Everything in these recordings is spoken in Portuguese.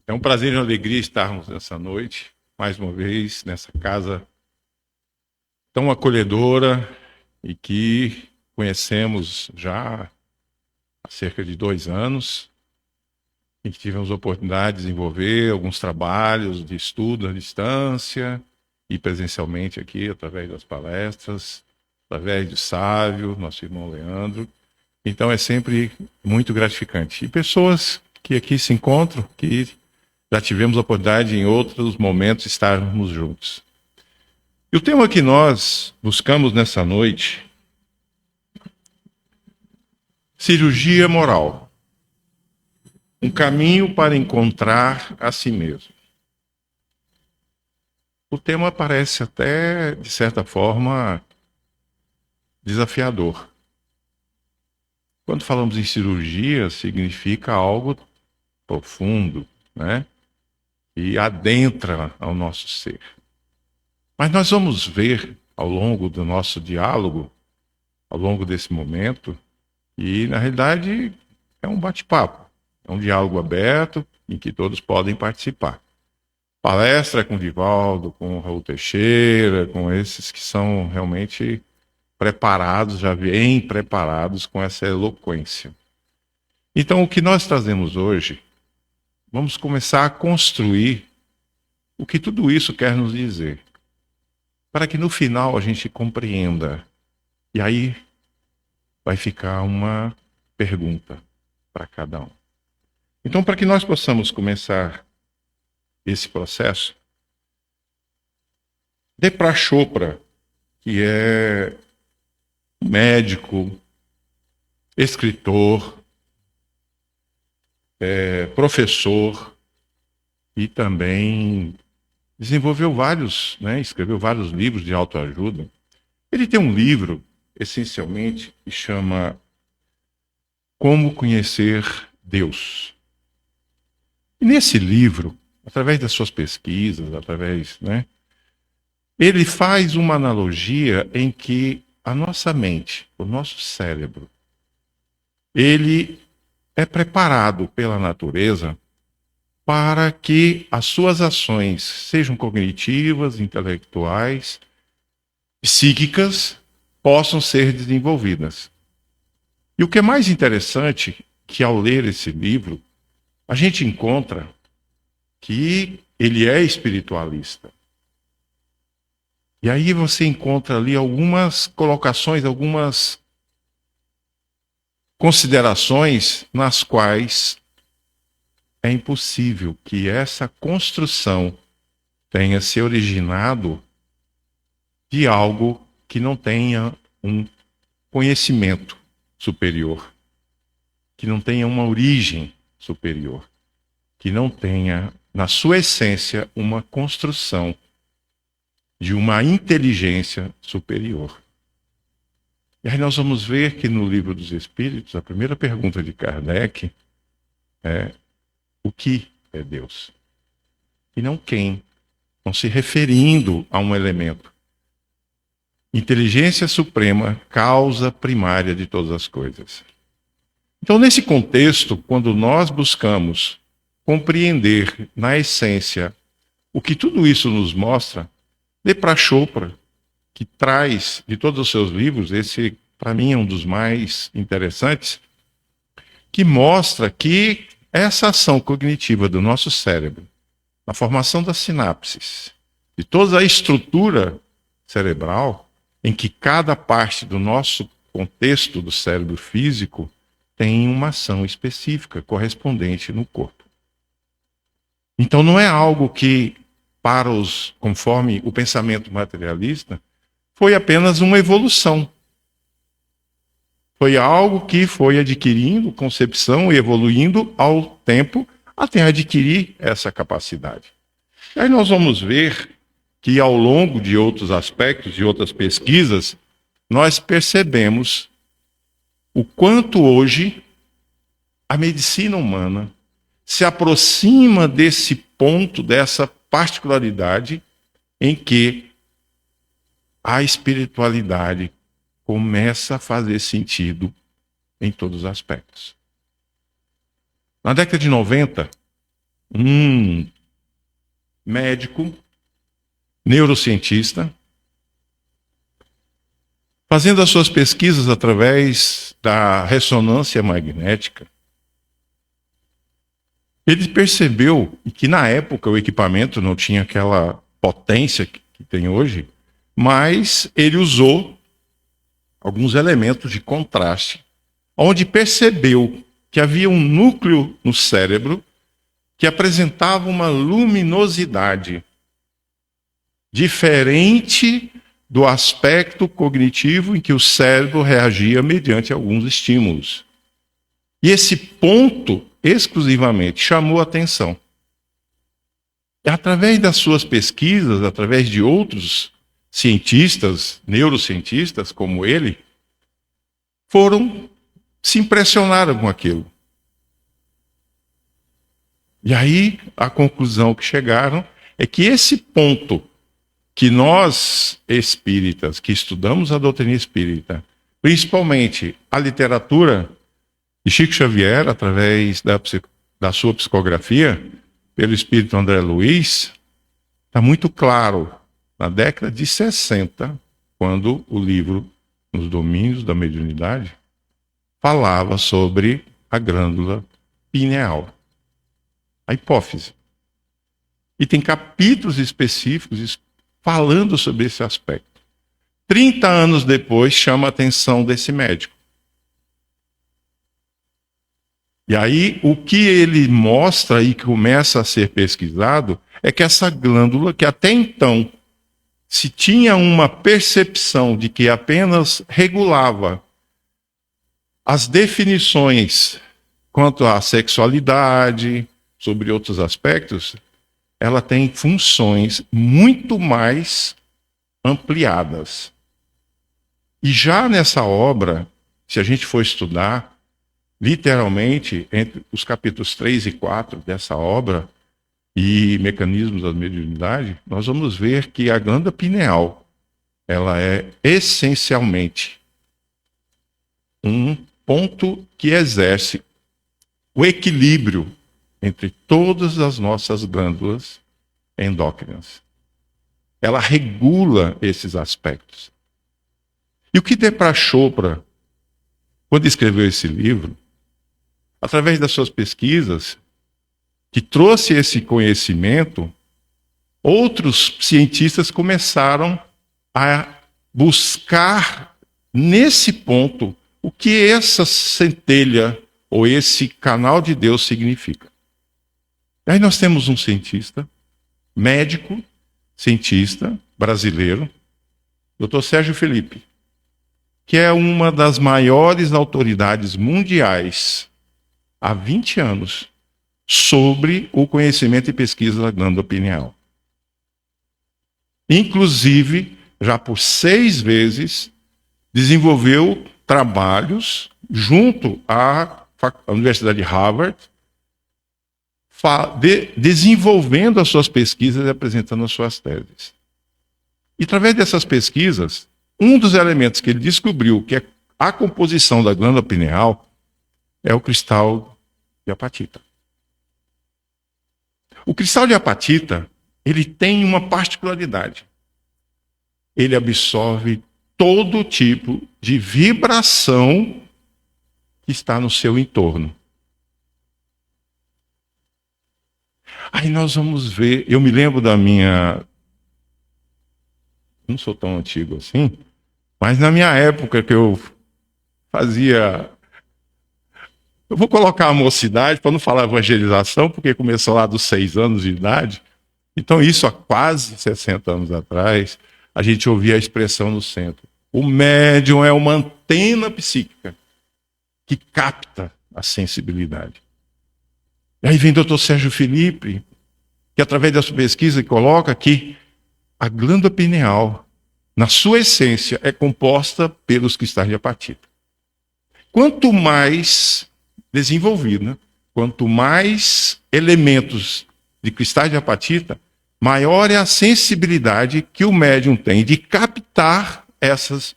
É um prazer e uma alegria estarmos nessa noite, mais uma vez, nessa casa tão acolhedora e que conhecemos já há cerca de 2 anos, em que tivemos a oportunidade de desenvolver alguns trabalhos de estudo à distância e presencialmente aqui, através das palestras, através de Sávio, nosso irmão Leandro. Então é sempre muito gratificante. E pessoas que aqui se encontram, que já tivemos a oportunidade em outros momentos estarmos juntos. E o tema que nós buscamos nessa noite, cirurgia moral. Um caminho para encontrar a si mesmo. O tema parece até, de certa forma, desafiador. Quando falamos em cirurgia, significa algo profundo, né? E adentra ao nosso ser. Mas nós vamos ver ao longo do nosso diálogo, ao longo desse momento, e na realidade é um bate-papo, é um diálogo aberto em que todos podem participar. Palestra com o Divaldo, com o Raul Teixeira, com esses que são realmente preparados, já bem preparados com essa eloquência. Então, o que nós trazemos hoje, vamos começar a construir o que tudo isso quer nos dizer, para que no final a gente compreenda. E aí vai ficar uma pergunta para cada um. Então, para que nós possamos começar esse processo, Deepak Chopra, que é médico, escritor, professor e também desenvolveu escreveu vários livros de autoajuda. Ele tem um livro, essencialmente, que chama Como Conhecer Deus. E nesse livro, através das suas pesquisas, ele faz uma analogia em que a nossa mente, o nosso cérebro, ele é preparado pela natureza para que as suas ações sejam cognitivas, intelectuais, psíquicas, possam ser desenvolvidas. E o que é mais interessante, que ao ler esse livro, a gente encontra que ele é espiritualista. E aí você encontra ali algumas colocações, algumas considerações nas quais é impossível que essa construção tenha se originado de algo que não tenha um conhecimento superior, que não tenha uma origem superior, que não tenha, na sua essência, uma construção de uma inteligência superior. E aí nós vamos ver que no Livro dos Espíritos, a primeira pergunta de Kardec é: o que é Deus? E não quem, não se referindo a um elemento. Inteligência suprema, causa primária de todas as coisas. Então, nesse contexto, quando nós buscamos compreender na essência o que tudo isso nos mostra, Deepak Chopra, que traz de todos os seus livros, esse para mim é um dos mais interessantes, que mostra que essa ação cognitiva do nosso cérebro, na formação das sinapses, de toda a estrutura cerebral, em que cada parte do nosso contexto do cérebro físico tem uma ação específica, correspondente no corpo. Então não é algo que, conforme o pensamento materialista, foi apenas uma evolução. Foi algo que foi adquirindo concepção e evoluindo ao tempo até adquirir essa capacidade. Aí nós vamos ver que ao longo de outros aspectos, de outras pesquisas, nós percebemos o quanto hoje a medicina humana se aproxima desse ponto, dessa particularidade em que a espiritualidade começa a fazer sentido em todos os aspectos. Na década de 90, um médico, neurocientista, fazendo as suas pesquisas através da ressonância magnética. Ele percebeu que na época o equipamento não tinha aquela potência que tem hoje, mas ele usou alguns elementos de contraste, onde percebeu que havia um núcleo no cérebro que apresentava uma luminosidade diferente do aspecto cognitivo em que o cérebro reagia mediante alguns estímulos. E esse ponto exclusivamente chamou a atenção. E através das suas pesquisas, através de outros cientistas, neurocientistas como ele, se impressionaram com aquilo. E aí a conclusão que chegaram é que esse ponto que nós espíritas, que estudamos a doutrina espírita, principalmente a literatura de Chico Xavier, através da sua psicografia, pelo espírito André Luiz, está muito claro na década de 60, quando o livro Nos Domínios da Mediunidade falava sobre a glândula pineal, a hipófise. E tem capítulos específicos falando sobre esse aspecto. 30 anos depois, chama a atenção desse médico. E aí, o que ele mostra e começa a ser pesquisado é que essa glândula, que até então se tinha uma percepção de que apenas regulava as definições quanto à sexualidade, sobre outros aspectos, ela tem funções muito mais ampliadas. E já nessa obra, se a gente for estudar, literalmente, entre os capítulos 3 e 4 dessa obra, e mecanismos da mediunidade, nós vamos ver que a glândula pineal, ela é essencialmente um ponto que exerce o equilíbrio entre todas as nossas glândulas endócrinas. Ela regula esses aspectos. E o que Deepak Chopra, quando escreveu esse livro, através das suas pesquisas, que trouxe esse conhecimento, outros cientistas começaram a buscar nesse ponto o que essa centelha ou esse canal de Deus significa. Aí nós temos um cientista, médico, cientista brasileiro, Dr. Sérgio Felipe, que é uma das maiores autoridades mundiais há 20 anos sobre o conhecimento e pesquisa da glândula pineal. Inclusive, já por 6 vezes, desenvolveu trabalhos junto à Universidade de Harvard, desenvolvendo as suas pesquisas e apresentando as suas teses. E através dessas pesquisas, um dos elementos que ele descobriu, que é a composição da glândula pineal, é o cristal de apatita. O cristal de apatita, ele tem uma particularidade. Ele absorve todo tipo de vibração que está no seu entorno. Aí nós vamos ver, eu me lembro da minha... Não sou tão antigo assim, mas na minha época que eu fazia... Eu vou colocar a mocidade, para não falar evangelização, porque começou lá dos 6 anos de idade. Então, isso há quase 60 anos atrás, a gente ouvia a expressão no centro. O médium é uma antena psíquica que capta a sensibilidade. E aí vem o Dr. Sérgio Felipe, que através da sua pesquisa coloca que a glândula pineal, na sua essência, é composta pelos cristais de apatita. Quanto mais desenvolvida, quanto mais elementos de cristais de apatita, maior é a sensibilidade que o médium tem de captar essas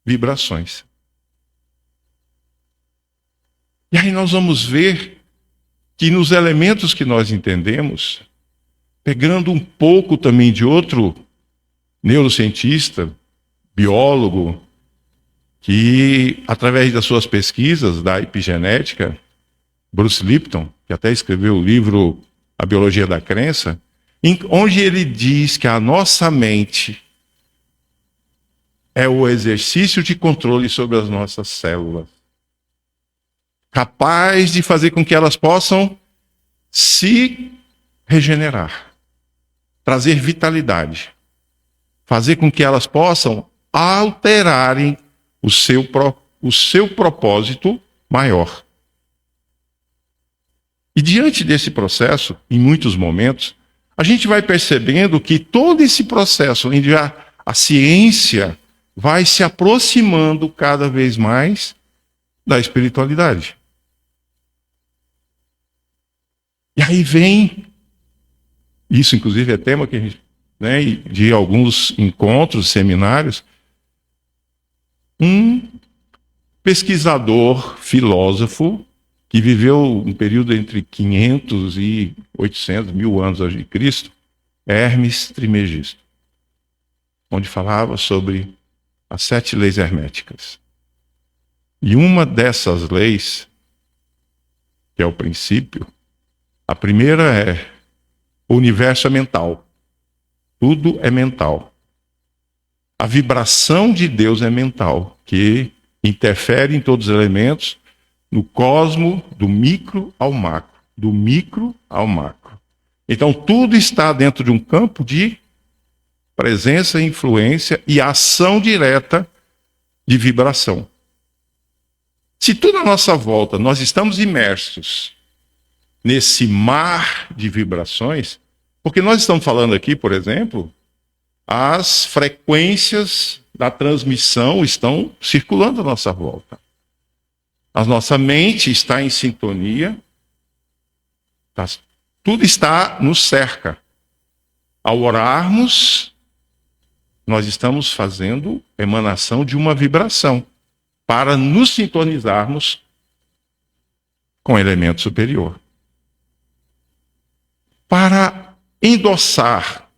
vibrações. E aí nós vamos ver que nos elementos que nós entendemos, pegando um pouco também de outro neurocientista, biólogo, que através das suas pesquisas da epigenética, Bruce Lipton, que até escreveu o livro A Biologia da Crença, onde ele diz que a nossa mente é o exercício de controle sobre as nossas células, capaz de fazer com que elas possam se regenerar, trazer vitalidade, fazer com que elas possam alterarem o seu propósito maior. E diante desse processo, em muitos momentos, a gente vai percebendo que todo esse processo, onde a ciência vai se aproximando cada vez mais da espiritualidade. E aí vem, isso inclusive é tema que a gente, né, de alguns encontros, seminários, um pesquisador, filósofo, que viveu um período entre 500 e 800 mil anos antes de Cristo, Hermes Trismegisto, onde falava sobre as 7 leis herméticas. E uma dessas leis, que é o princípio, a primeira é: o universo é mental. Tudo é mental. A vibração de Deus é mental, que interfere em todos os elementos, no cosmo, do micro ao macro. Do micro ao macro. Então, tudo está dentro de um campo de presença, influência e ação direta de vibração. Se tudo à nossa volta nós estamos imersos nesse mar de vibrações, porque nós estamos falando aqui, por exemplo, as frequências da transmissão estão circulando à nossa volta. A nossa mente está em sintonia, tudo está nos cerca. Ao orarmos, nós estamos fazendo emanação de uma vibração para nos sintonizarmos com o elemento superior. Para endossar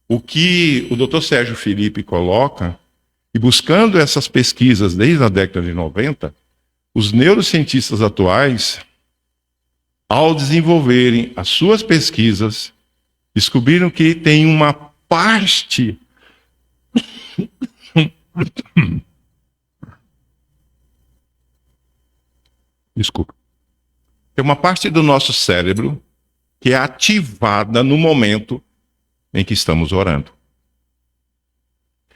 o que o Dr. Sérgio Felipe coloca, e buscando essas pesquisas desde a década de 90, os neurocientistas atuais, ao desenvolverem as suas pesquisas, descobriram que tem uma parte tem uma parte do nosso cérebro que é ativada no momento em que estamos orando.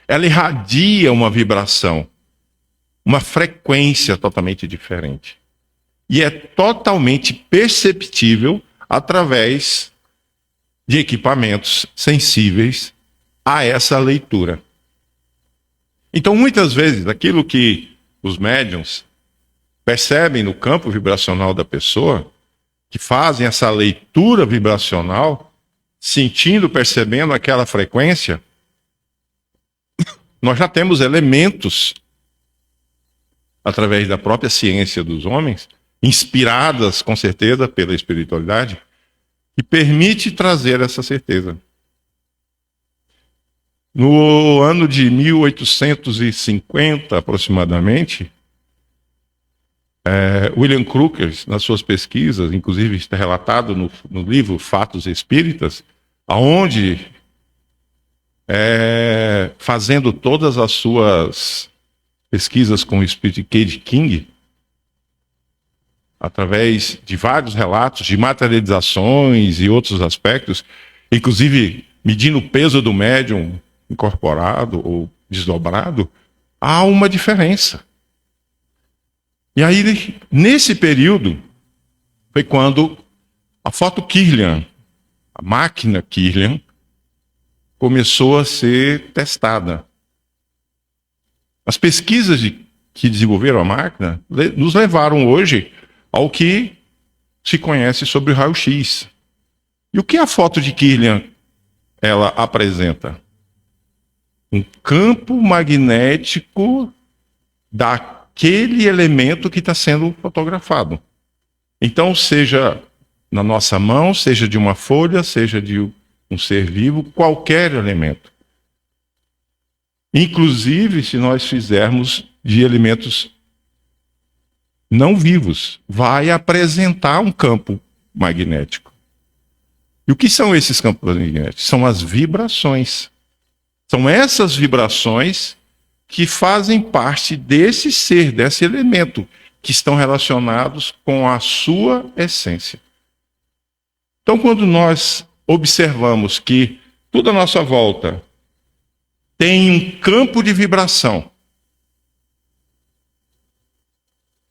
Ela irradia uma vibração, uma frequência totalmente diferente. E é totalmente perceptível através de equipamentos sensíveis a essa leitura. Então, muitas vezes, aquilo que os médiuns percebem no campo vibracional da pessoa, que fazem essa leitura vibracional, sentindo, percebendo aquela frequência, nós já temos elementos, através da própria ciência dos homens, inspiradas, com certeza, pela espiritualidade, que permite trazer essa certeza. No ano de 1850, aproximadamente, William Crookes, nas suas pesquisas, inclusive está relatado no livro Fatos Espíritas, aonde, fazendo todas as suas pesquisas com o espírito de Cade King, através de vários relatos de materializações e outros aspectos, inclusive medindo o peso do médium incorporado ou desdobrado, há uma diferença. E aí, nesse período, foi quando a foto Kirlian, a máquina Kirlian, começou a ser testada. As pesquisas que desenvolveram a máquina nos levaram hoje ao que se conhece sobre o raio-x. E o que a foto de Kirlian ela apresenta? Um campo magnético daquele elemento que está sendo fotografado. Então, seja na nossa mão, seja de uma folha, seja de um ser vivo, qualquer elemento. Inclusive, se nós fizermos de elementos não vivos, vai apresentar um campo magnético. E o que são esses campos magnéticos? São as vibrações. São essas vibrações que fazem parte desse ser, desse elemento, que estão relacionados com a sua essência. Então, quando nós observamos que toda a nossa volta tem um campo de vibração,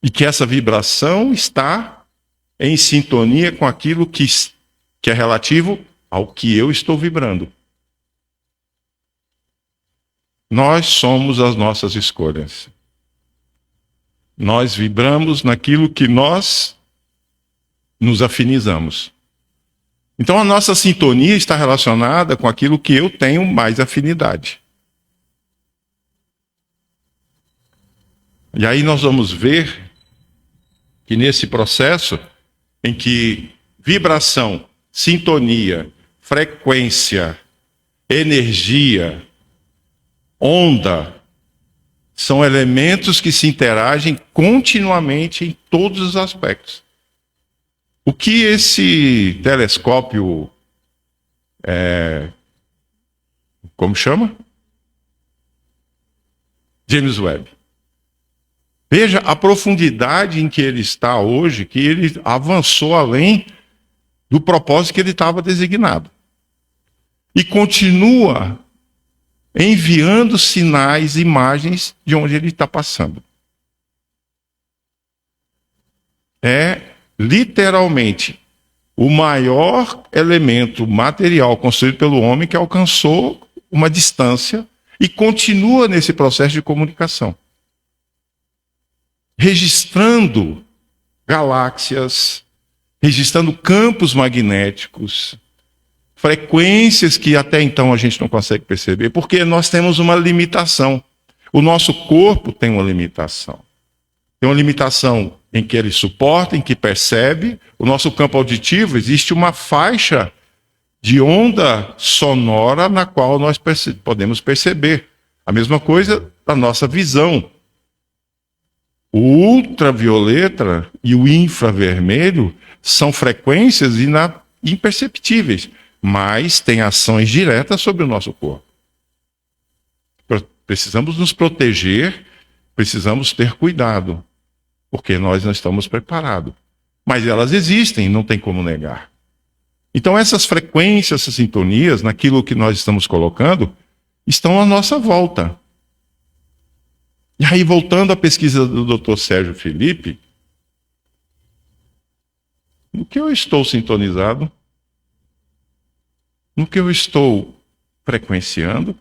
e que essa vibração está em sintonia com aquilo que é relativo ao que eu estou vibrando. Nós somos as nossas escolhas. Nós vibramos naquilo que nós nos afinizamos. Então a nossa sintonia está relacionada com aquilo que eu tenho mais afinidade. E aí nós vamos ver que nesse processo em que vibração, sintonia, frequência, energia, onda, são elementos que se interagem continuamente em todos os aspectos. O que esse telescópio, como chama? James Webb. Veja a profundidade em que ele está hoje, que ele avançou além do propósito que ele estava designado. E continua enviando sinais, imagens de onde ele está passando. É literalmente o maior elemento material construído pelo homem que alcançou uma distância e continua nesse processo de comunicação, registrando galáxias, registrando campos magnéticos, frequências que até então a gente não consegue perceber, porque nós temos uma limitação. O nosso corpo tem uma limitação. Tem uma limitação em que ele suporta, em que percebe. O nosso campo auditivo, existe uma faixa de onda sonora na qual nós podemos perceber. A mesma coisa da nossa visão. O ultravioleta e o infravermelho são frequências imperceptíveis, mas têm ações diretas sobre o nosso corpo. Precisamos nos proteger, precisamos ter cuidado, porque nós não estamos preparados. Mas elas existem, não tem como negar. Então essas frequências, essas sintonias, naquilo que nós estamos colocando, estão à nossa volta. E aí, voltando à pesquisa do Dr. Sérgio Felipe, no que eu estou sintonizado? No que eu estou frequenciando?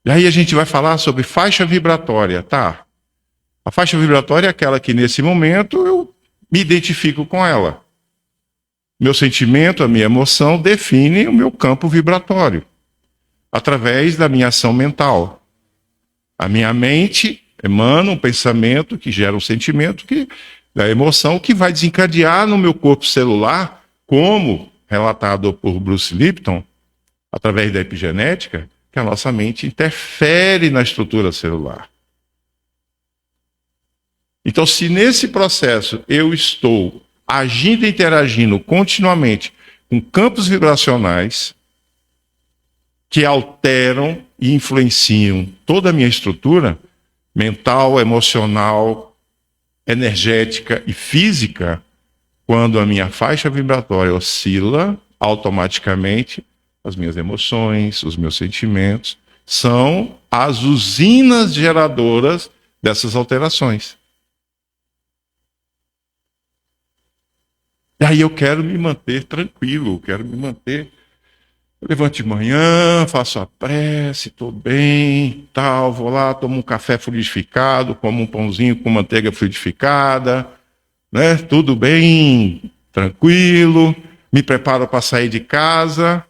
E aí a gente vai falar sobre faixa vibratória, tá? A faixa vibratória é aquela que, nesse momento, eu me identifico com ela. Meu sentimento, a minha emoção define o meu campo vibratório, através da minha ação mental. A minha mente emana um pensamento que gera um sentimento, da emoção, que vai desencadear no meu corpo celular, como relatado por Bruce Lipton, através da epigenética, que a nossa mente interfere na estrutura celular. Então, se nesse processo eu estou agindo e interagindo continuamente com campos vibracionais que alteram e influenciam toda a minha estrutura mental, emocional, energética e física, quando a minha faixa vibratória oscila, automaticamente as minhas emoções, os meus sentimentos são as usinas geradoras dessas alterações. E aí eu quero me manter tranquilo, quero me manter... Eu levanto de manhã, faço a prece, estou bem, tal, vou lá, tomo um café fluidificado, como um pãozinho com manteiga fluidificada, né? Tudo bem, tranquilo, me preparo para sair de casa.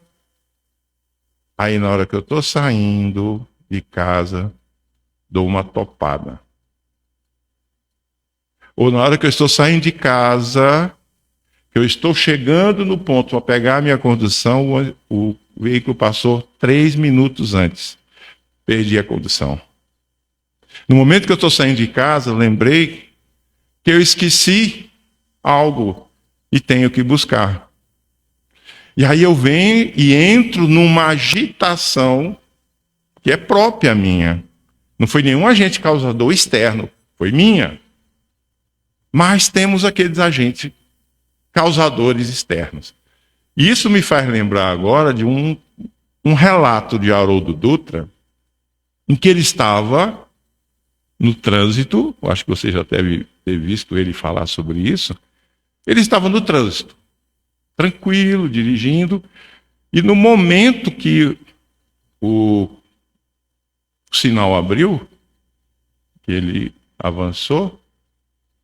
Aí na hora que eu estou saindo de casa, dou uma topada. Ou na hora que eu estou saindo de casa, Eu estou chegando no ponto para pegar a minha condução, o veículo passou 3 minutos antes. Perdi a condução. No momento que eu estou saindo de casa, lembrei que eu esqueci algo e tenho que buscar. E aí eu venho e entro numa agitação que é própria minha. Não foi nenhum agente causador externo, foi minha. Mas temos aqueles agentes causadores externos. E isso me faz lembrar agora de um relato de Haroldo Dutra, em que ele estava no trânsito, eu acho que você já deve ter visto ele falar sobre isso. Ele estava no trânsito, tranquilo, dirigindo, e no momento que o sinal abriu, que ele avançou,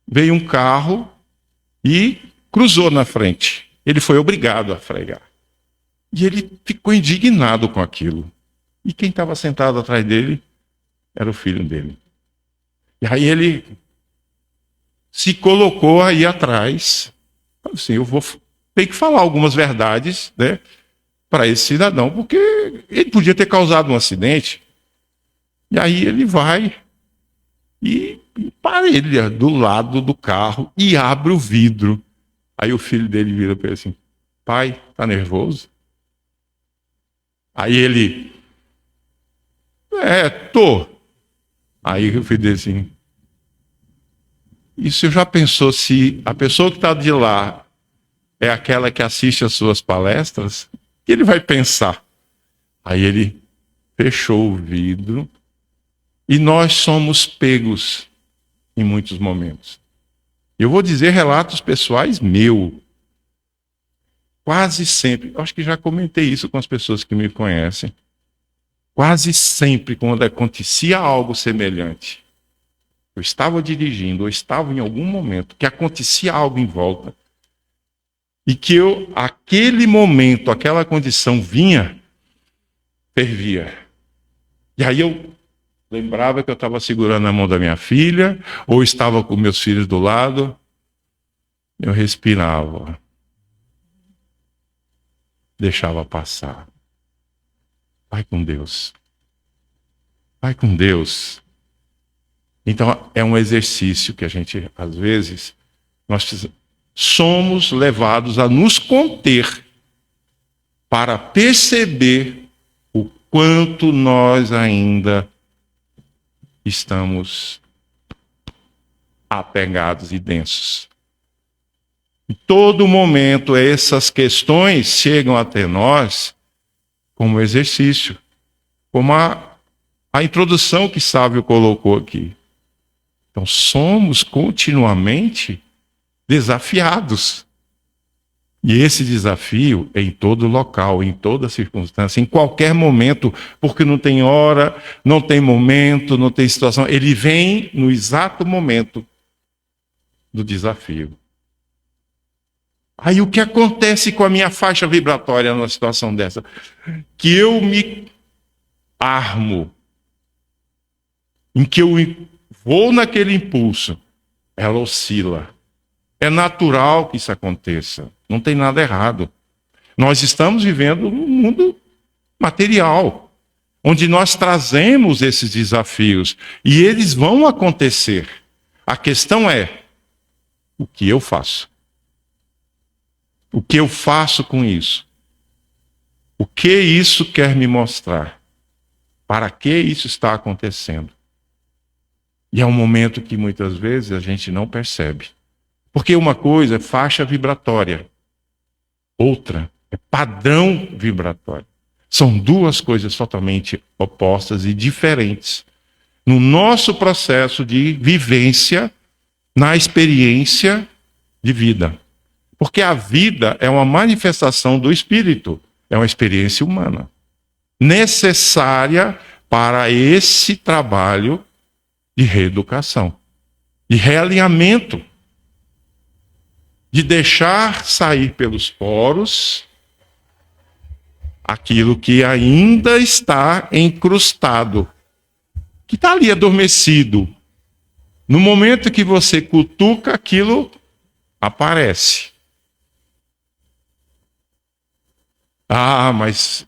veio um carro e cruzou na frente. Ele foi obrigado a frear. E ele ficou indignado com aquilo. E quem estava sentado atrás dele era o filho dele. E aí ele se colocou aí atrás. Assim, eu vou ter que falar algumas verdades, né, para esse cidadão, porque ele podia ter causado um acidente. E aí ele vai e emparelha do lado do carro e abre o vidro. Aí o filho dele vira para ele assim: pai, tá nervoso? Aí ele: tô. Aí o filho dele assim: e você já pensou se a pessoa que está de lá é aquela que assiste às suas palestras? O que ele vai pensar? Aí ele fechou o vidro. E nós somos pegos em muitos momentos. Eu vou dizer relatos pessoais meus. Quase sempre, acho que já comentei isso com as pessoas que me conhecem. Quase sempre, quando acontecia algo semelhante, eu estava dirigindo, ou estava em algum momento, que acontecia algo em volta, e que aquele momento, aquela condição vinha, fervia. E aí eu lembrava que eu estava segurando a mão da minha filha, ou estava com meus filhos do lado, eu respirava, deixava passar. Vai com Deus. Vai com Deus. Então é um exercício que a gente, às vezes, nós somos levados a nos conter para perceber o quanto nós ainda estamos apegados e densos. Em todo momento, essas questões chegam até nós como exercício, como a introdução que Sávio colocou aqui. Então, somos continuamente desafiados. E esse desafio é em todo local, em toda circunstância, em qualquer momento, porque não tem hora, não tem momento, não tem situação. Ele vem no exato momento do desafio. Aí o que acontece com a minha faixa vibratória numa situação dessa? Que eu me armo, em que eu vou naquele impulso, ela oscila. É natural que isso aconteça. Não tem nada errado. Nós estamos vivendo num mundo material, onde nós trazemos esses desafios e eles vão acontecer. A questão é: o que eu faço? O que eu faço com isso? O que isso quer me mostrar? Para que isso está acontecendo? E é um momento que muitas vezes a gente não percebe. Porque uma coisa é faixa vibratória, outra é padrão vibratório. São duas coisas totalmente opostas e diferentes no nosso processo de vivência, na experiência de vida. Porque a vida é uma manifestação do espírito, é uma experiência humana, necessária para esse trabalho de reeducação, de realinhamento, de deixar sair pelos poros aquilo que ainda está encrustado, que está ali adormecido. No momento que você cutuca, aquilo aparece. Mas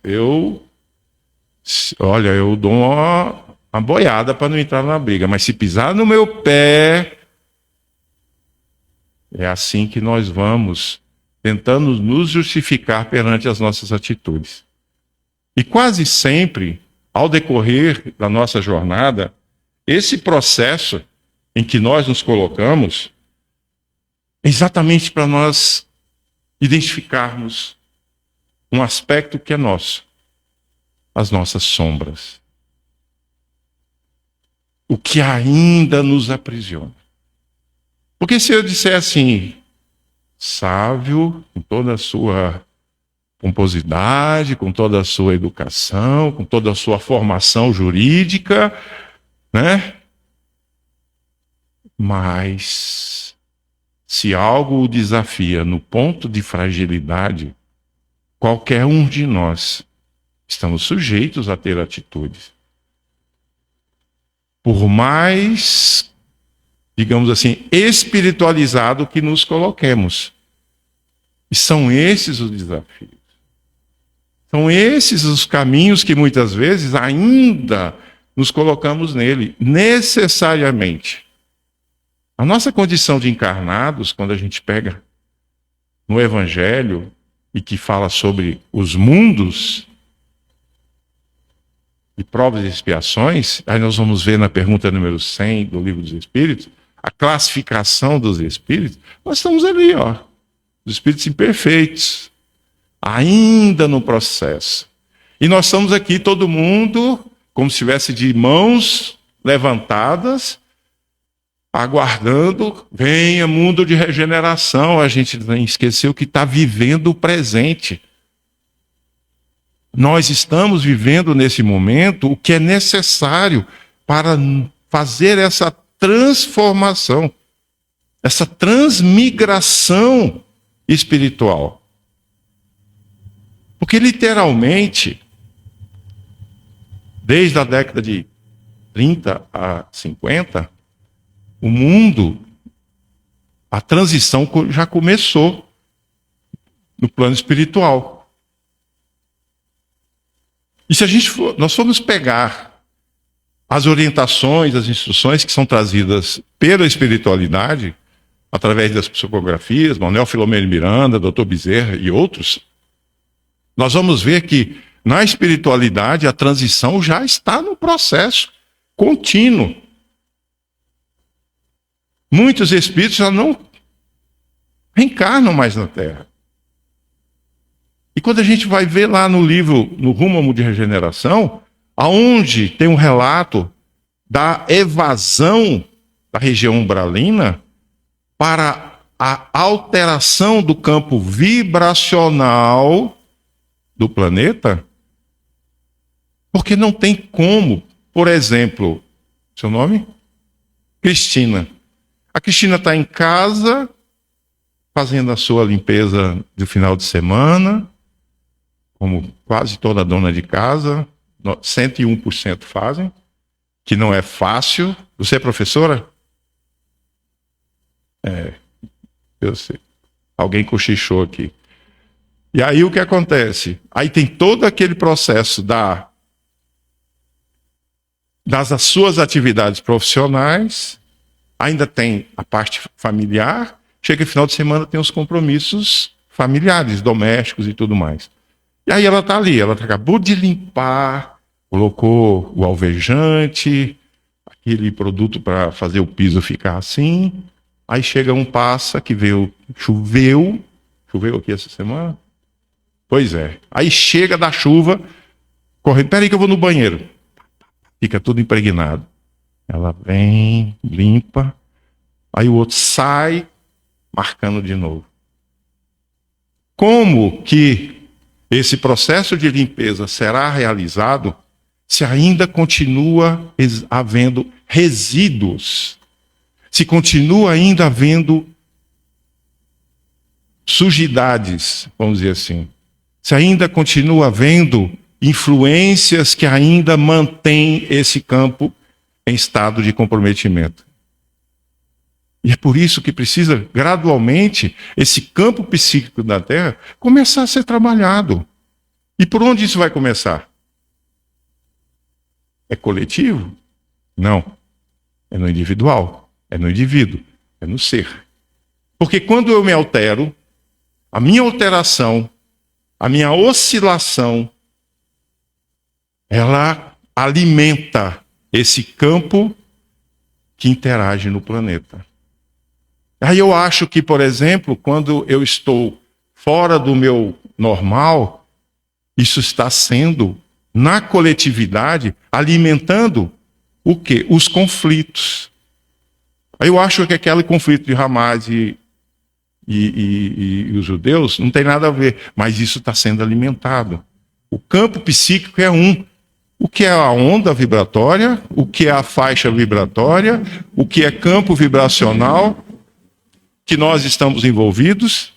olha, eu dou uma boiada para não entrar na briga, mas se pisar no meu pé, é assim que nós vamos tentando nos justificar perante as nossas atitudes. E quase sempre, ao decorrer da nossa jornada, esse processo em que nós nos colocamos é exatamente para nós identificarmos um aspecto que é nosso, as nossas sombras. O que ainda nos aprisiona. Porque se eu disser assim, Sávio, com toda a sua pomposidade, com toda a sua educação, com toda a sua formação jurídica, né? Mas se algo o desafia no ponto de fragilidade, qualquer um de nós estamos sujeitos a ter atitudes. Por mais, digamos assim, espiritualizado que nos coloquemos. E são esses os desafios. São esses os caminhos que muitas vezes ainda nos colocamos nele, necessariamente. A nossa condição de encarnados, quando a gente pega no Evangelho e que fala sobre os mundos e provas e expiações, aí nós vamos ver na pergunta número 100 do Livro dos Espíritos, a classificação dos espíritos, nós estamos ali, ó, os espíritos imperfeitos, ainda no processo. E nós estamos aqui, todo mundo, como se estivesse de mãos levantadas, aguardando, venha mundo de regeneração. A gente esqueceu que está vivendo o presente. Nós estamos vivendo nesse momento o que é necessário para fazer essa transformação, essa transmigração espiritual. Porque literalmente, desde a década de 30 a 50, o mundo, a transição já começou no plano espiritual. E se nós formos pegar as orientações, as instruções que são trazidas pela espiritualidade, através das psicografias, Manuel Filomeno Miranda, Dr. Bezerra e outros, nós vamos ver que na espiritualidade a transição já está no processo contínuo. Muitos espíritos já não reencarnam mais na Terra. E quando a gente vai ver lá no livro, no Rumo de Regeneração, aonde tem um relato da evasão da região umbralina para a alteração do campo vibracional do planeta, porque não tem como, por exemplo, seu nome? Cristina. A Cristina está em casa, fazendo a sua limpeza do final de semana, como quase toda dona de casa, 101% fazem, que não é fácil. Você é professora? Eu sei. Alguém cochichou aqui. E aí o que acontece? Aí tem todo aquele processo das suas atividades profissionais, ainda tem a parte familiar, chega no final de semana tem os compromissos familiares, domésticos e tudo mais. E aí ela está ali, ela acabou de limpar, colocou o alvejante, aquele produto para fazer o piso ficar assim. Aí chega passa que veio, choveu aqui essa semana? Pois é. Aí chega da chuva, correndo, peraí que eu vou no banheiro. Fica tudo impregnado. Ela vem, limpa, aí o outro sai, marcando de novo. Como que esse processo de limpeza será realizado se ainda continua havendo resíduos? Se continua ainda havendo sujidades, vamos dizer assim. Se ainda continua havendo influências que ainda mantêm esse campo em estado de comprometimento. E é por isso que precisa, gradualmente, esse campo psíquico da Terra começar a ser trabalhado. E por onde isso vai começar? É coletivo? Não. É no individual. É no indivíduo. É no ser. Porque quando eu me altero, a minha alteração, a minha oscilação, ela alimenta esse campo que interage no planeta. Aí eu acho que, por exemplo, quando eu estou fora do meu normal, isso está sendo, na coletividade, alimentando o quê? Os conflitos. Aí eu acho que aquele conflito de Hamas e os judeus não tem nada a ver, mas isso está sendo alimentado. O campo psíquico é um. O que é a onda vibratória, o que é a faixa vibratória, o que é campo vibracional, que nós estamos envolvidos.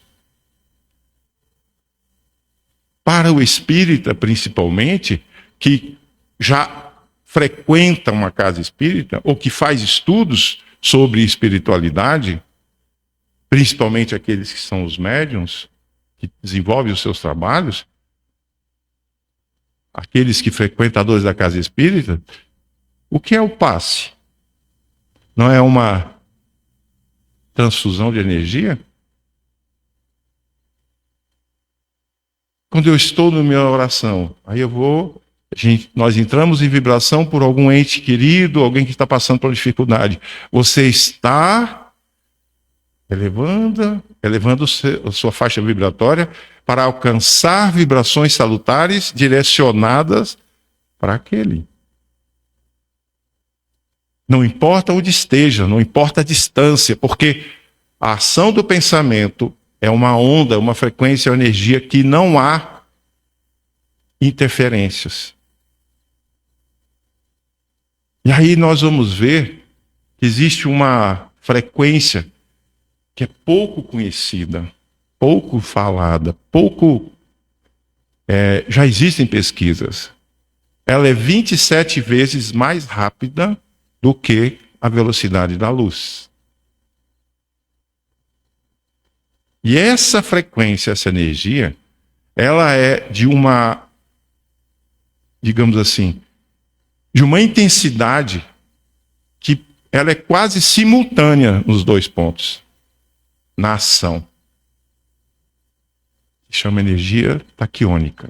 Para o espírita, principalmente, que já frequenta uma casa espírita, ou que faz estudos sobre espiritualidade, principalmente aqueles que são os médiuns, que desenvolvem os seus trabalhos, aqueles que frequentadores da casa espírita, o que é o passe? Não é uma transfusão de energia? Quando eu estou na minha oração, aí nós entramos em vibração por algum ente querido, alguém que está passando por dificuldade. Você está elevando a sua faixa vibratória para alcançar vibrações salutares direcionadas para aquele. Não importa onde esteja, não importa a distância, porque a ação do pensamento é uma onda, uma frequência, uma energia que não há interferências. E aí nós vamos ver que existe uma frequência que é pouco conhecida, pouco falada, já existem pesquisas. Ela é 27 vezes mais rápida do que a velocidade da luz. E essa frequência, essa energia, ela é de uma, digamos assim, de uma intensidade que ela é quase simultânea nos dois pontos, na ação. Chama energia taquiônica.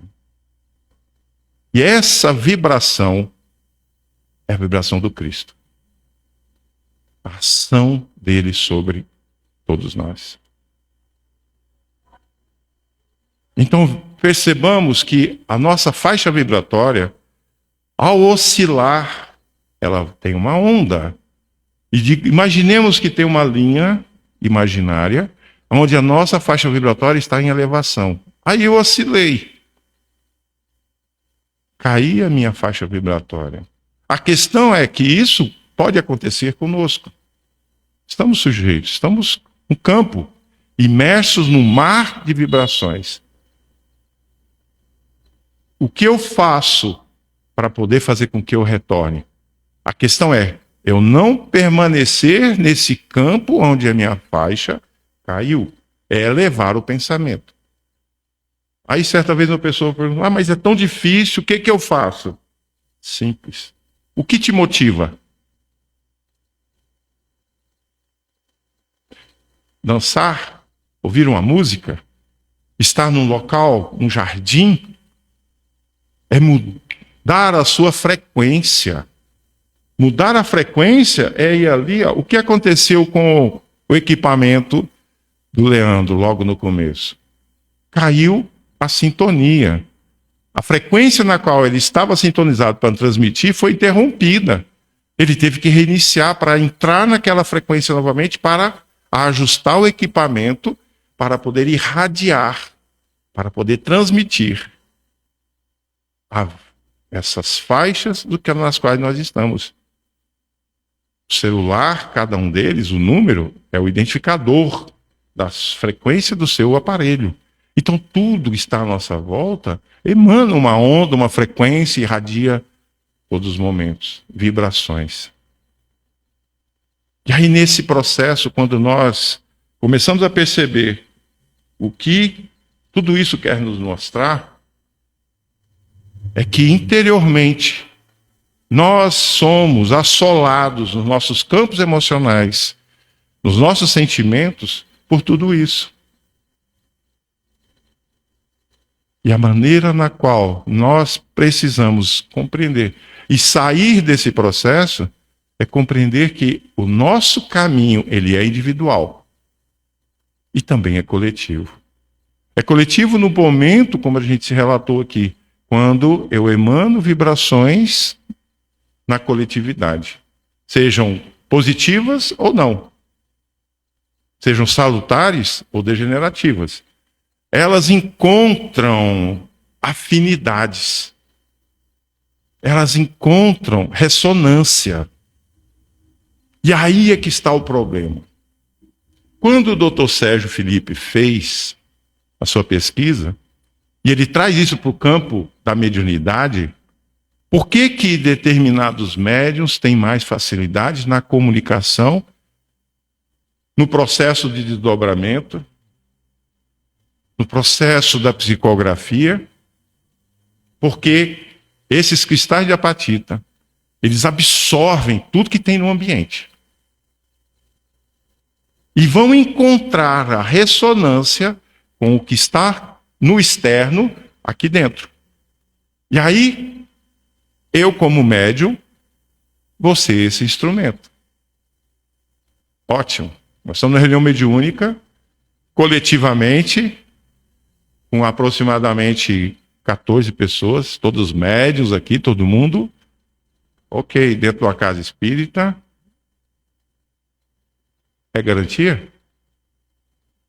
E essa vibração é a vibração do Cristo. A ação dele sobre todos nós. Então, percebamos que a nossa faixa vibratória, ao oscilar, ela tem uma onda. Imaginemos que tem uma linha imaginária, onde a nossa faixa vibratória está em elevação. Aí eu oscilei. Caí a minha faixa vibratória. A questão é que isso pode acontecer conosco. Estamos sujeitos, estamos no campo, imersos num mar de vibrações. O que eu faço para poder fazer com que eu retorne? A questão é, eu não permanecer nesse campo onde a minha faixa caiu. É elevar o pensamento. Aí certa vez uma pessoa pergunta, mas é tão difícil, o que eu faço? Simples. O que te motiva? Dançar? Ouvir uma música? Estar num local, um jardim? É mudar a sua frequência. Mudar a frequência é ir ali. O que aconteceu com o equipamento do Leandro logo no começo? Caiu a sintonia. A frequência na qual ele estava sintonizado para transmitir foi interrompida. Ele teve que reiniciar para entrar naquela frequência novamente para ajustar o equipamento para poder irradiar, para poder transmitir essas faixas nas quais nós estamos. O celular, cada um deles, o número, é o identificador da frequência do seu aparelho. Então tudo está à nossa volta, emana uma onda, uma frequência, irradia todos os momentos, vibrações. E aí nesse processo, quando nós começamos a perceber o que tudo isso quer nos mostrar, é que interiormente nós somos assolados nos nossos campos emocionais, nos nossos sentimentos, por tudo isso. E a maneira na qual nós precisamos compreender e sair desse processo é compreender que o nosso caminho, ele é individual e também é coletivo. É coletivo no momento, como a gente se relatou aqui, quando eu emano vibrações na coletividade, sejam positivas ou não, sejam salutares ou degenerativas. Elas encontram afinidades, elas encontram ressonância. E aí é que está o problema. Quando o Dr. Sérgio Felipe fez a sua pesquisa, e ele traz isso para o campo da mediunidade, por que determinados médiuns têm mais facilidade na comunicação, no processo de desdobramento, no processo da psicografia? Porque esses cristais de apatita, eles absorvem tudo que tem no ambiente e vão encontrar a ressonância com o que está no externo aqui dentro. E aí, eu como médium, vou ser esse instrumento. Ótimo. Nós estamos na reunião mediúnica, coletivamente, com aproximadamente 14 pessoas, todos médios aqui, todo mundo. Ok, dentro de uma casa espírita. É garantia?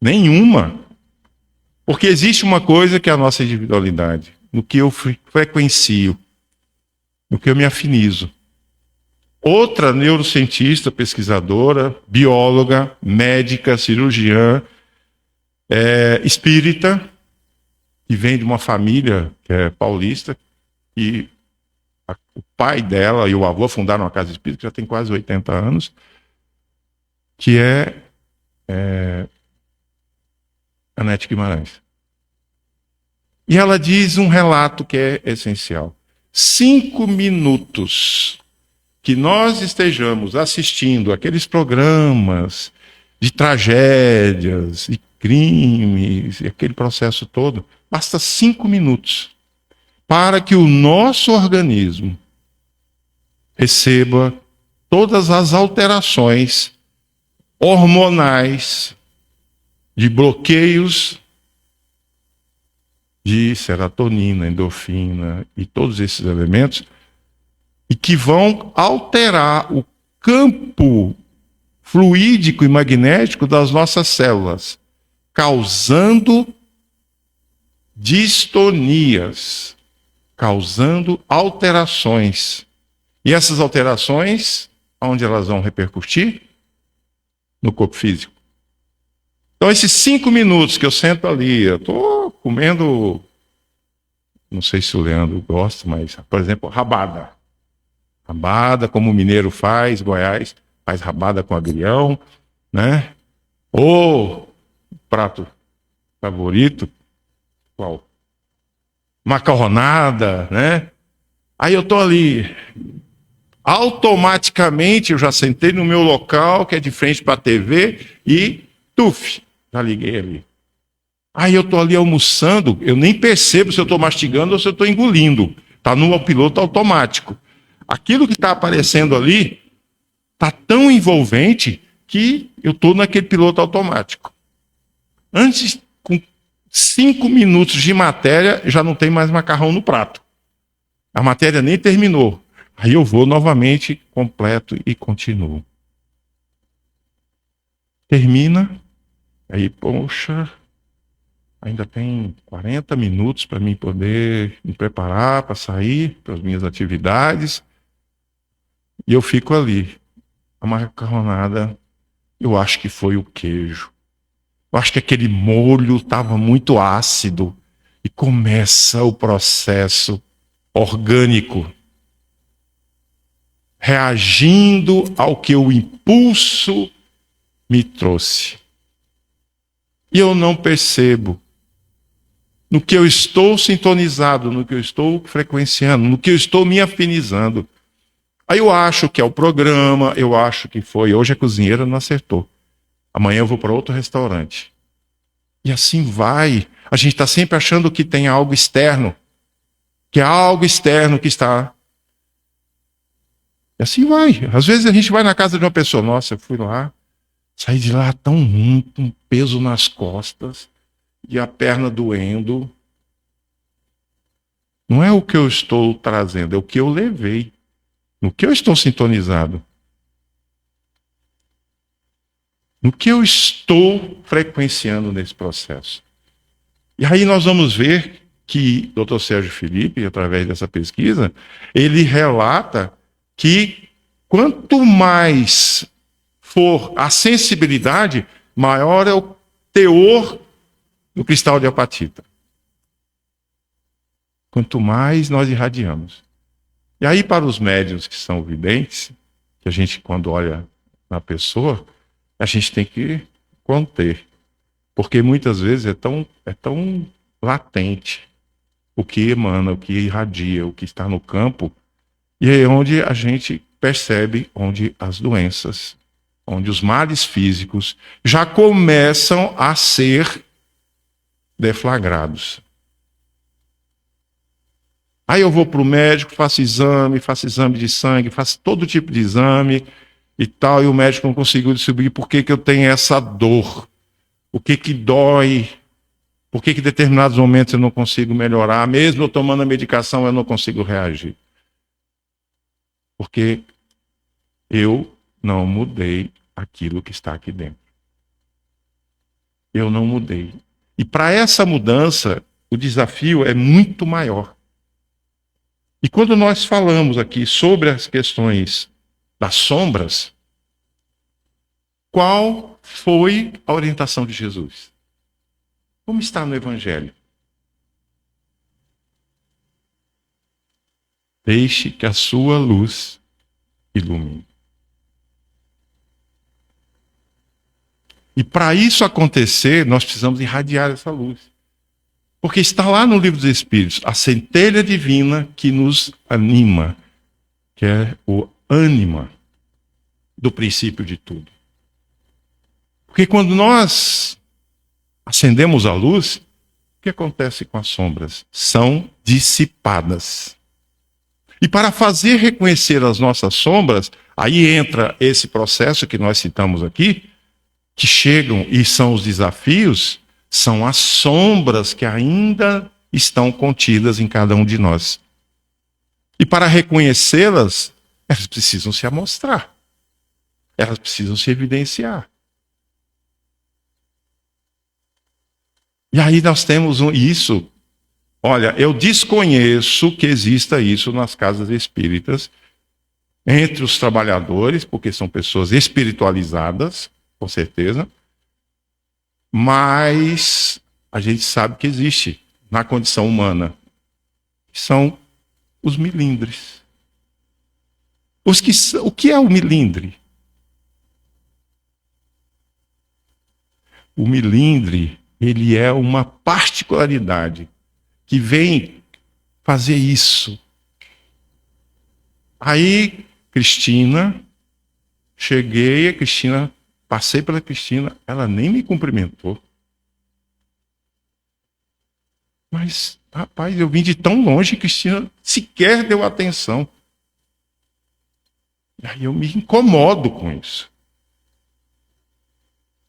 Nenhuma. Porque existe uma coisa que é a nossa individualidade, no que eu frequencio, no que eu me afinizo. Outra neurocientista, pesquisadora, bióloga, médica, cirurgiã, espírita, que vem de uma família que é paulista, e o pai dela e o avô fundaram uma casa espírita, que já tem quase 80 anos, que é Anete Guimarães. E ela diz um relato que é essencial. 5 minutos que nós estejamos assistindo aqueles programas de tragédias e crimes, e aquele processo todo, basta 5 minutos para que o nosso organismo receba todas as alterações hormonais, de bloqueios de serotonina, endorfina e todos esses elementos, e que vão alterar o campo fluídico e magnético das nossas células, causando distonias, causando alterações. E essas alterações, onde elas vão repercutir? No corpo físico. Então, esses 5 minutos que eu sento ali, eu estou comendo, não sei se o Leandro gosta, mas, por exemplo, rabada. Rabada, como o mineiro faz, Goiás faz rabada com agrião, né? Ou prato favorito, qual? Macarronada, né? Aí eu estou ali, automaticamente eu já sentei no meu local, que é de frente para a TV, e já liguei ali. Aí eu estou ali almoçando, eu nem percebo se eu estou mastigando ou se eu estou engolindo. Está no piloto automático. Aquilo que está aparecendo ali está tão envolvente que eu estou naquele piloto automático. Antes, com 5 minutos de matéria, já não tem mais macarrão no prato. A matéria nem terminou. Aí eu vou novamente, completo e continuo. Termina. Aí, poxa, ainda tem 40 minutos para mim poder me preparar para sair para as minhas atividades. E eu fico ali. A macarronada, eu acho que foi o queijo. Eu acho que aquele molho estava muito ácido. E começa o processo orgânico, reagindo ao que o impulso me trouxe. E eu não percebo. no que eu estou sintonizado, no que eu estou frequenciando, no que eu estou me afinizando. Aí eu acho que é o programa, eu acho que foi. Hoje a cozinheira não acertou. Amanhã eu vou para outro restaurante. E assim vai. A gente está sempre achando que tem algo externo. Que é algo externo que está. E assim vai. Às vezes a gente vai na casa de uma pessoa. Nossa, eu fui lá, saí de lá tão ruim, com um peso nas costas e a perna doendo. Não é o que eu estou trazendo, é o que eu levei. No que eu estou sintonizado. No que eu estou frequenciando nesse processo. E aí nós vamos ver que Dr. Sérgio Felipe, através dessa pesquisa, ele relata que quanto mais for a sensibilidade, maior é o teor do cristal de apatita. Quanto mais nós irradiamos. E aí, para os médiuns que são videntes, que a gente, quando olha na pessoa, a gente tem que conter. Porque muitas vezes é tão latente o que emana, o que irradia, o que está no campo, e é onde a gente percebe onde as doenças, onde os males físicos já começam a ser deflagrados. Aí eu vou para o médico, faço exame de sangue, faço todo tipo de exame e tal, e o médico não conseguiu descobrir por que eu tenho essa dor, o que dói, por que em determinados momentos eu não consigo melhorar, mesmo eu tomando a medicação eu não consigo reagir. Porque eu não mudei aquilo que está aqui dentro. Eu não mudei. E para essa mudança, o desafio é muito maior. E quando nós falamos aqui sobre as questões das sombras, qual foi a orientação de Jesus? Como está no Evangelho? Deixe que a sua luz ilumine. E para isso acontecer, nós precisamos irradiar essa luz. Porque está lá no Livro dos Espíritos, a centelha divina que nos anima, que é o ânima do princípio de tudo. Porque quando nós acendemos a luz, o que acontece com as sombras? São dissipadas. E para fazer reconhecer as nossas sombras, aí entra esse processo que nós citamos aqui, que chegam e são os desafios, são as sombras que ainda estão contidas em cada um de nós. E para reconhecê-las, elas precisam se amostrar. Elas precisam se evidenciar. E aí nós temos isso. Olha, eu desconheço que exista isso nas casas espíritas, entre os trabalhadores, porque são pessoas espiritualizadas, com certeza, mas a gente sabe que existe na condição humana, que são os milindres. O que é o milindre? O milindre, ele é uma particularidade que vem fazer isso. Aí, passei pela Cristina, ela nem me cumprimentou. Mas, rapaz, eu vim de tão longe, Cristina sequer deu atenção. E aí eu me incomodo com isso.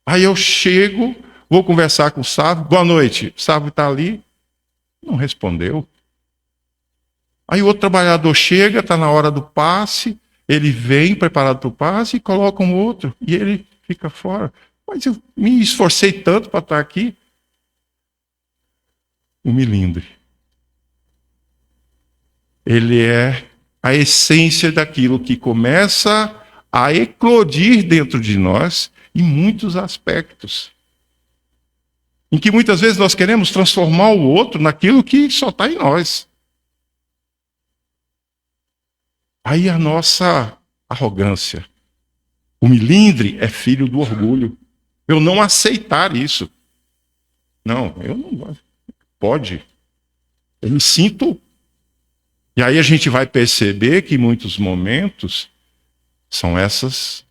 Aí eu chego, vou conversar com o Sávio, boa noite, o Sávio está ali, não respondeu. Aí o outro trabalhador chega, está na hora do passe, ele vem preparado para o passe e coloca um outro, e ele fica fora. Mas eu me esforcei tanto para estar aqui. O milindre. Ele é a essência daquilo que começa a eclodir dentro de nós em muitos aspectos. Em que muitas vezes nós queremos transformar o outro naquilo que só está em nós. Aí a nossa arrogância. O milindre é filho do orgulho. Eu não aceitar isso. Não, eu não gosto. pode. Eu me sinto. E aí a gente vai perceber que em muitos momentos são essas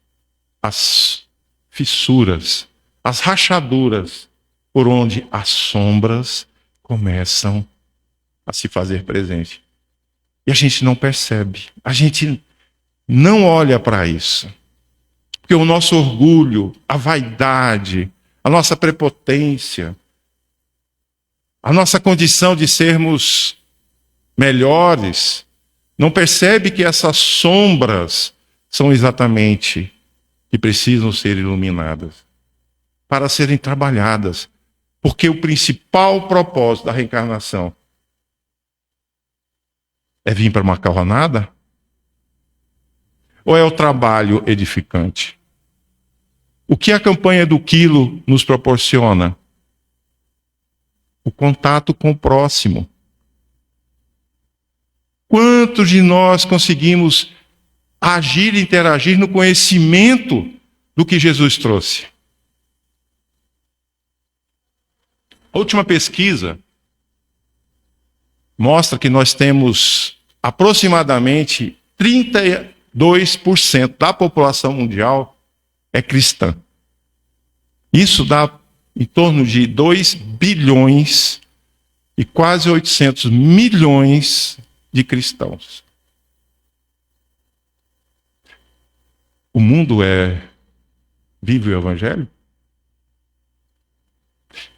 as fissuras, as rachaduras, por onde as sombras começam a se fazer presente. E a gente não percebe, a gente não olha para isso. Porque o nosso orgulho, a vaidade, a nossa prepotência, a nossa condição de sermos melhores, não percebe que essas sombras são exatamente que precisam ser iluminadas, para serem trabalhadas. Porque o principal propósito da reencarnação é vir para uma macarronada? Ou é o trabalho edificante? O que a campanha do quilo nos proporciona? O contato com o próximo. Quantos de nós conseguimos agir e interagir no conhecimento do que Jesus trouxe? A última pesquisa mostra que nós temos aproximadamente 32% da população mundial é cristã. Isso dá em torno de 2 bilhões e quase 800 milhões de cristãos. O mundo vive o Evangelho?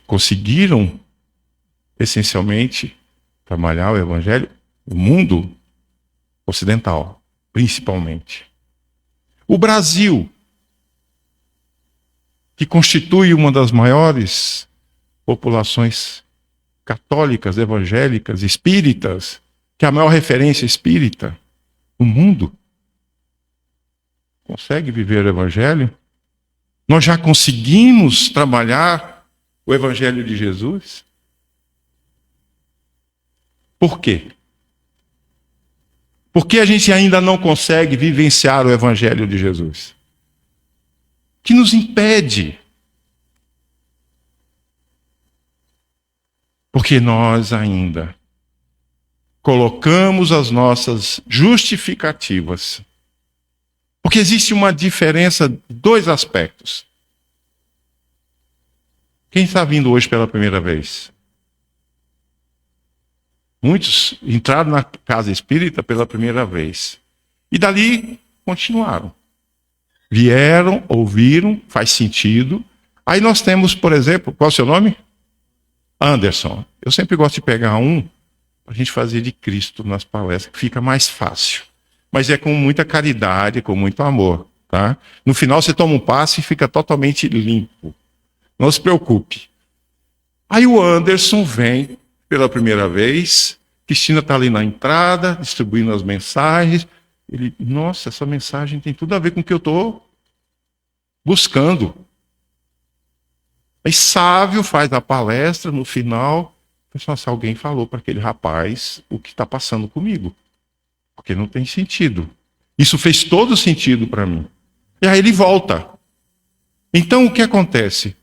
Conseguiram, essencialmente, trabalhar o Evangelho? O mundo ocidental, principalmente. O Brasil, que constitui uma das maiores populações católicas, evangélicas, espíritas, que é a maior referência espírita, o mundo consegue viver o Evangelho? Nós já conseguimos trabalhar o Evangelho de Jesus? Por quê? Por que a gente ainda não consegue vivenciar o Evangelho de Jesus? O que nos impede? Porque nós ainda colocamos as nossas justificativas. Porque existe uma diferença de 2 aspectos. Quem está vindo hoje pela primeira vez? Muitos entraram na casa espírita pela primeira vez. E dali continuaram. Vieram, ouviram, faz sentido. Aí nós temos, por exemplo, qual é o seu nome? Anderson. Eu sempre gosto de pegar para a gente fazer de Cristo nas palestras, que fica mais fácil. Mas é com muita caridade, com muito amor. Tá? No final você toma um passe e fica totalmente limpo. Não se preocupe. Aí o Anderson vem pela primeira vez, Cristina está ali na entrada, distribuindo as mensagens. Ele, nossa, essa mensagem tem tudo a ver com o que eu estou buscando. Aí Sávio faz a palestra, no final, se alguém falou para aquele rapaz o que está passando comigo. Porque não tem sentido. Isso fez todo sentido para mim. E aí ele volta. Então o que acontece?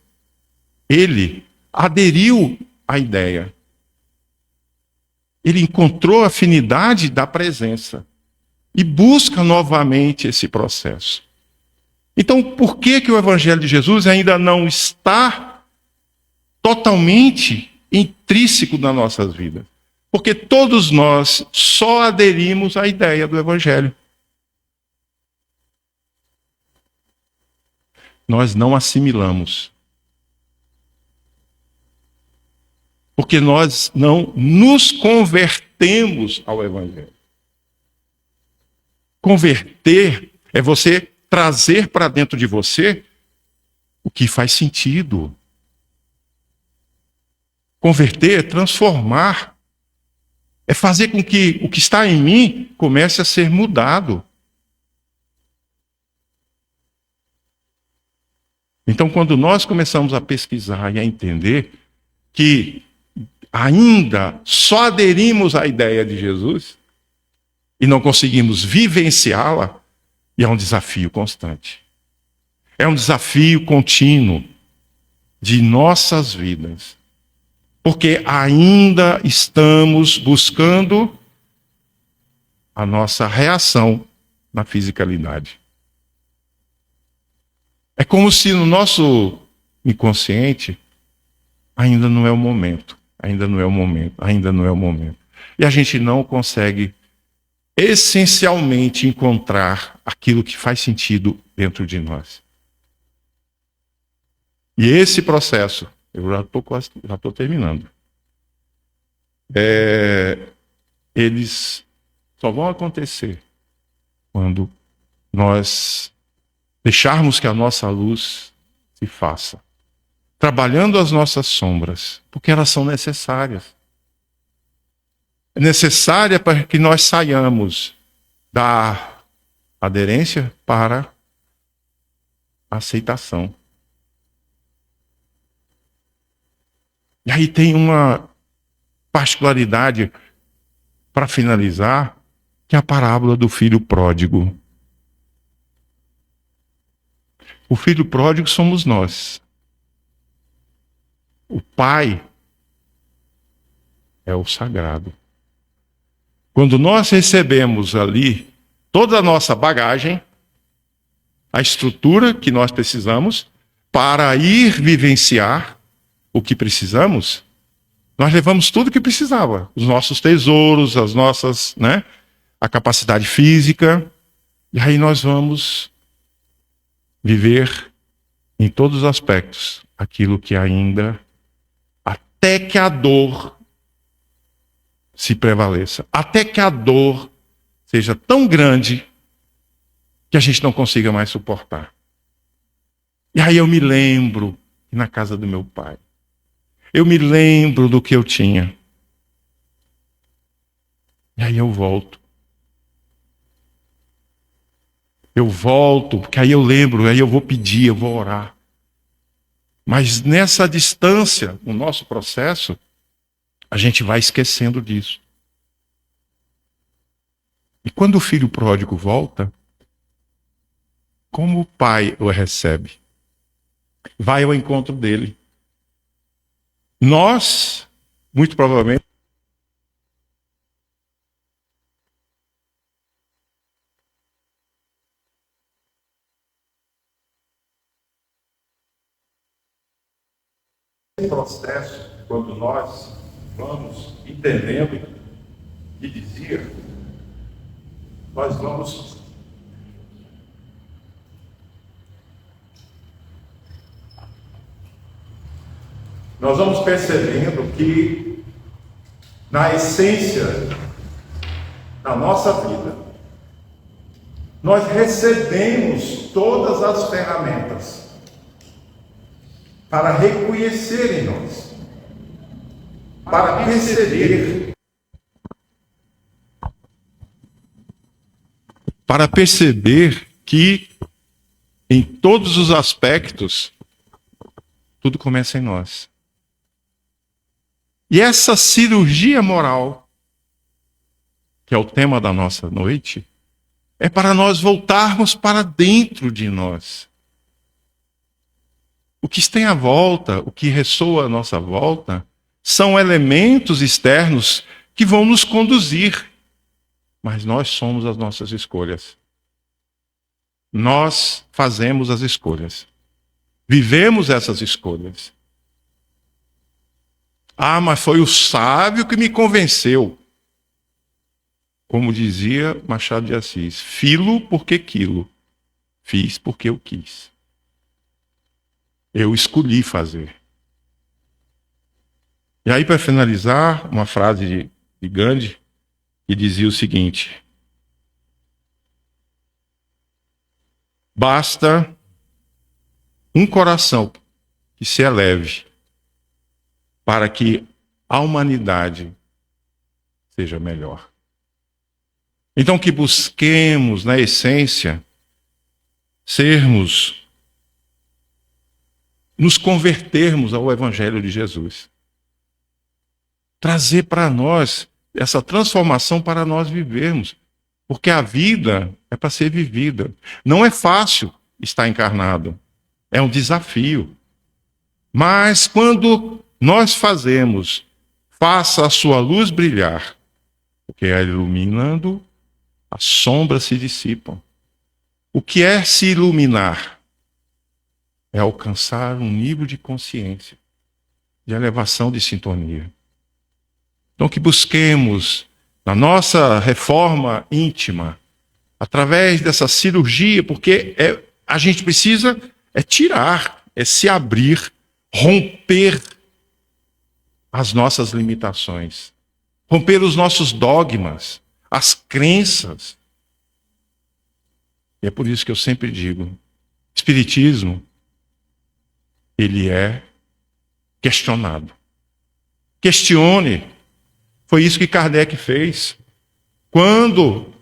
Ele aderiu à ideia. Ele encontrou a afinidade da presença. E busca novamente esse processo. Então, por que o Evangelho de Jesus ainda não está totalmente intrínseco nas nossas vidas? Porque todos nós só aderimos à ideia do Evangelho. Nós não assimilamos. Porque nós não nos convertemos ao Evangelho. Converter é você trazer para dentro de você o que faz sentido. Converter é transformar. É fazer com que o que está em mim comece a ser mudado. Então, quando nós começamos a pesquisar e a entender que ainda só aderimos à ideia de Jesus e não conseguimos vivenciá-la, e é um desafio constante. É um desafio contínuo de nossas vidas. Porque ainda estamos buscando a nossa reação na fisicalidade. É como se no nosso inconsciente ainda não é o momento, ainda não é o momento, ainda não é o momento. E a gente não consegue essencialmente encontrar aquilo que faz sentido dentro de nós. E esse processo, eu já estou terminando, eles só vão acontecer quando nós deixarmos que a nossa luz se faça, trabalhando as nossas sombras, porque elas são necessárias. É necessária para que nós saiamos da aderência para a aceitação. E aí tem uma particularidade, para finalizar, que é a parábola do filho pródigo. O filho pródigo somos nós. O pai é o sagrado. Quando nós recebemos ali toda a nossa bagagem, a estrutura que nós precisamos para ir vivenciar o que precisamos, nós levamos tudo o que precisava. Os nossos tesouros, as nossas, a capacidade física. E aí nós vamos viver em todos os aspectos aquilo que ainda, até que a dor se prevaleça, até que a dor seja tão grande que a gente não consiga mais suportar. E aí eu me lembro na casa do meu pai. Eu me lembro do que eu tinha. E aí eu volto. Eu volto, porque aí eu lembro, aí eu vou pedir, eu vou orar. Mas nessa distância, no nosso processo, a gente vai esquecendo disso. E quando o filho pródigo volta, como o pai o recebe? Vai ao encontro dele. Nós, muito provavelmente, esse processo, quando nós vamos entendendo o que dizia, nós vamos percebendo que, na essência da nossa vida, nós recebemos todas as ferramentas para reconhecer em nós, para perceber que, em todos os aspectos, tudo começa em nós. E essa cirurgia moral, que é o tema da nossa noite, é para nós voltarmos para dentro de nós. O que está à volta, o que ressoa à nossa volta, são elementos externos que vão nos conduzir. Mas nós somos as nossas escolhas. Nós fazemos as escolhas. Vivemos essas escolhas. Ah, mas foi o sábio que me convenceu. Como dizia Machado de Assis, filo porque quilo, fiz porque eu quis. Eu escolhi fazer. E aí, para finalizar, uma frase de Gandhi, que dizia o seguinte: basta um coração que se eleve para que a humanidade seja melhor. Então, que busquemos, na essência, nos convertermos ao Evangelho de Jesus. Trazer para nós essa transformação para nós vivermos. Porque a vida é para ser vivida. Não é fácil estar encarnado. É um desafio. Mas quando nós fazemos, faça a sua luz brilhar, porque ela iluminando, as sombras se dissipam. O que é se iluminar? É alcançar um nível de consciência, de elevação de sintonia. Então que busquemos, na nossa reforma íntima, através dessa cirurgia, porque a gente precisa tirar, se abrir, romper as nossas limitações, romper os nossos dogmas, as crenças. E é por isso que eu sempre digo, Espiritismo, ele é questionado. Questione. Foi isso que Kardec fez. Quando,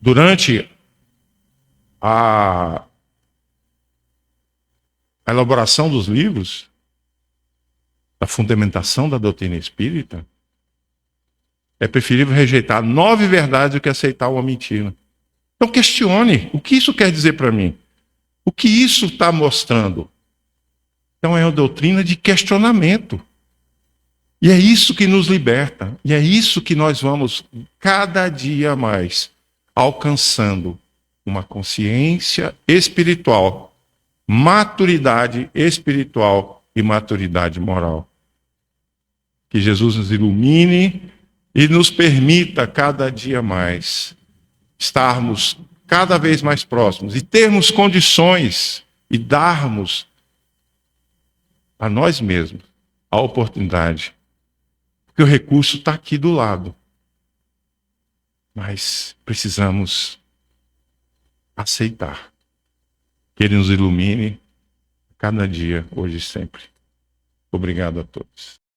durante a elaboração dos livros, da fundamentação da doutrina espírita, é preferível rejeitar 9 verdades do que aceitar uma mentira. Então questione, o que isso quer dizer para mim? O que isso está mostrando? Então é uma doutrina de questionamento. E é isso que nos liberta. E é isso que nós vamos, cada dia mais, alcançando uma consciência espiritual, maturidade espiritual e maturidade moral. Que Jesus nos ilumine e nos permita cada dia mais estarmos cada vez mais próximos e termos condições e darmos a nós mesmos a oportunidade. Porque o recurso está aqui do lado. Mas precisamos aceitar. Que Ele nos ilumine cada dia, hoje e sempre. Obrigado a todos.